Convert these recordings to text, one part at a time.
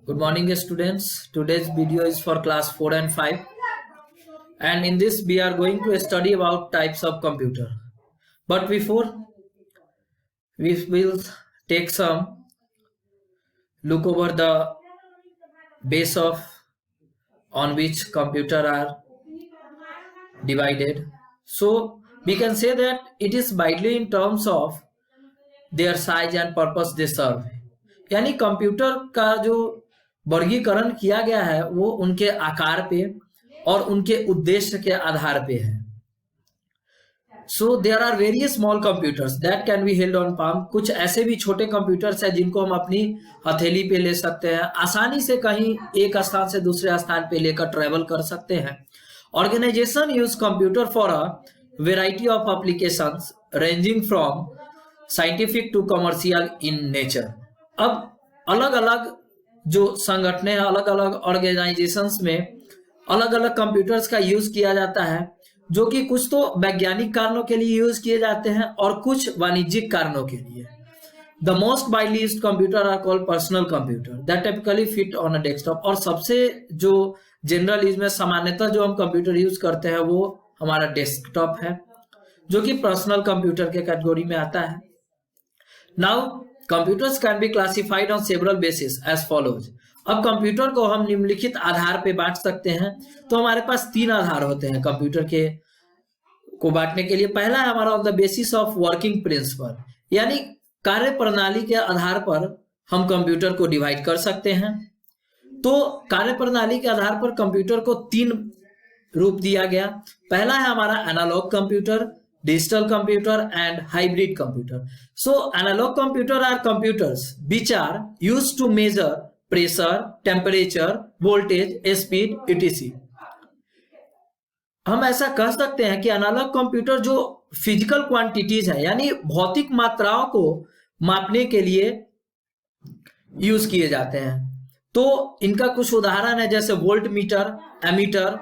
Good morning, students. Today's video is for class 4 and 5. And in this, we are going to study about types of computer. But before, we will take some look over the base of on which computer are divided. So we can say that it is widely in terms of their size and purpose they serve. यानी computer का जो वर्गीकरण किया गया है वो उनके आकार पे और उनके उद्देश्य के आधार पे है. So there are various small computers that can be held on palm. कुछ ऐसे भी छोटे कंप्यूटर्स हैं जिनको हम अपनी हथेली पे ले सकते हैं, आसानी से कहीं एक स्थान से दूसरे स्थान पे लेकर ट्रेवल कर सकते हैं. Organisation use computer for a variety of applications ranging from scientific to commercial in nature. अब अलग अलग जो संगठन है, अलग अलग ऑर्गेनाइजेशंस में अलग अलग कंप्यूटर्स का यूज किया जाता है, जो कि कुछ तो वैज्ञानिक कारणों के लिए यूज किए जाते हैं और कुछ वाणिज्यिक कारणों के लिए. The most widely used computer are called personal computer that typically fit on a desktop. और सबसे जो जनरल यूज में सामान्यतः जो हम कंप्यूटर यूज करते हैं वो हमारा डेस्कटॉप है, जो कि पर्सनल कंप्यूटर के कैटेगरी में आता है. Now computers can be classified on several basis as follows. अब कंप्यूटर को हम निम्नलिखित आधार पे बांट सकते हैं. तो हमारे पास तीन आधार होते हैं कंप्यूटर के को बांटने के लिए. पहला है हमारा on the basis of working principle, यानी कार्य प्रणाली के आधार पर हम कंप्यूटर को डिवाइड कर सकते हैं. तो कार्य प्रणाली के आधार पर कंप्यूटर को तीन रूप दिया गया. पहला है हमारा analogue computer, digital computer and hybrid computer. So analog computer are computers which are used to measure pressure, temperature, voltage, speed, etc. हम ऐसा कह सकते हैं कि एनालॉग कंप्यूटर जो फिजिकल क्वांटिटीज है, यानी भौतिक मात्राओं को मापने के लिए यूज किए जाते हैं. तो इनका कुछ उदाहरण है जैसे वोल्ट मीटर, एमीटर.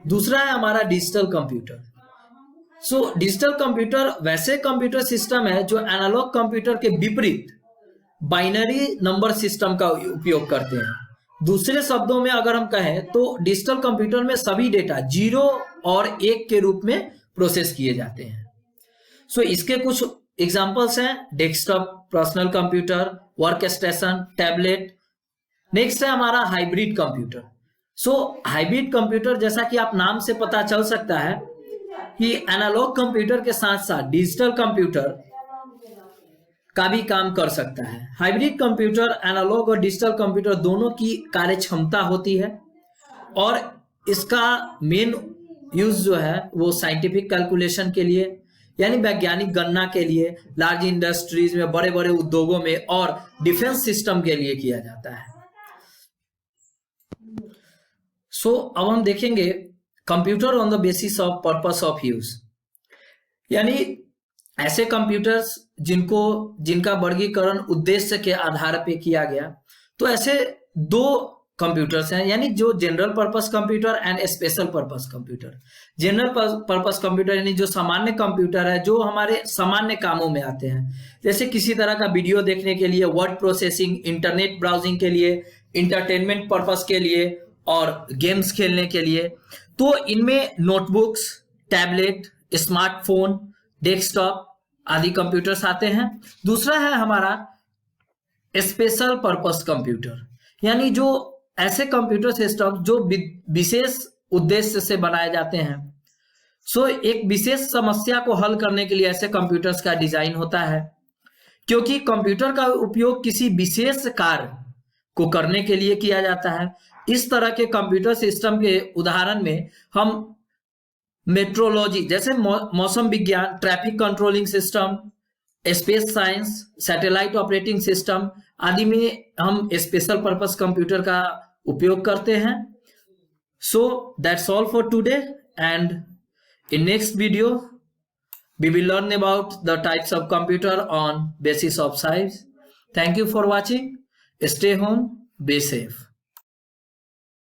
दूसरा है हमारा digital computer. So digital computer वैसे कंप्यूटर सिस्टम है जो एनालॉग कंप्यूटर के विपरीत बाइनरी नंबर सिस्टम का उपयोग करते हैं. दूसरे शब्दों में अगर हम कहें तो डिजिटल कंप्यूटर में सभी डेटा 0 और 1 के रूप में प्रोसेस किए जाते हैं. सो इसके कुछ एग्जांपल्स हैं desktop, personal computer, work station, tablet. Next है हमारा हाइब्रिड कंप्यूटर. सो हाइब्रिड कंप्यूटर जैसा कि आप नाम से पता चल सकता है कि एनालॉग कंप्यूटर के साथ साथ डिजिटल कंप्यूटर का भी काम कर सकता है. हाइब्रिड कंप्यूटर एनालॉग और डिजिटल कंप्यूटर दोनों की कार्य क्षमता होती है और इसका मेन यूज जो है वो साइंटिफिक कैलकुलेशन के लिए, यानी वैज्ञानिक गणना के लिए, लार्ज इंडस्ट्रीज में, बड़े बड़े उद्योगों में और डिफेंस सिस्टम के लिए किया जाता है. सो अब हम देखेंगे computer on the basis of purpose of use, यानी ऐसे कंप्यूटर्स जिनका वर्गीकरण उद्देश्य के आधार पे किया गया. तो ऐसे दो कंप्यूटर्स हैं, यानी जो general purpose computer and special purpose computer. General purpose computer यानी जो सामान्य कंप्यूटर है, जो हमारे सामान्य कामों में आते हैं, जैसे किसी तरह का वीडियो देखने के लिए, वर्ड प्रोसेसिंग, इंटरनेट ब्राउजिंग के लिए, इंटरटेनमेंट पर्पस के लिए और गेम्स खेलने के लिए. तो इनमें नोटबुक्स, टैबलेट, स्मार्टफोन, डेस्कटॉप आदि कंप्यूटर्स आते हैं. दूसरा है हमारा स्पेशल पर्पस कंप्यूटर, यानी जो ऐसे कंप्यूटर सिस्टम जो विशेष उद्देश्य से बनाए जाते हैं. सो एक विशेष समस्या को हल करने के लिए ऐसे कंप्यूटर्स का डिजाइन होता है, क्योंकि कंप्यूटर का उपयोग किसी विशेष कार्य को करने के लिए किया जाता है. इस तरह के कंप्यूटर सिस्टम के उदाहरण में हम मेट्रोलॉजी जैसे मौसम विज्ञान, traffic controlling system, space science, satellite operating system आदि में हम स्पेशल पर्पस कंप्यूटर का उपयोग करते हैं. So that's all for today and in next video we will learn about the types of computer on basis of size. Thank you for watching. Stay home, be safe.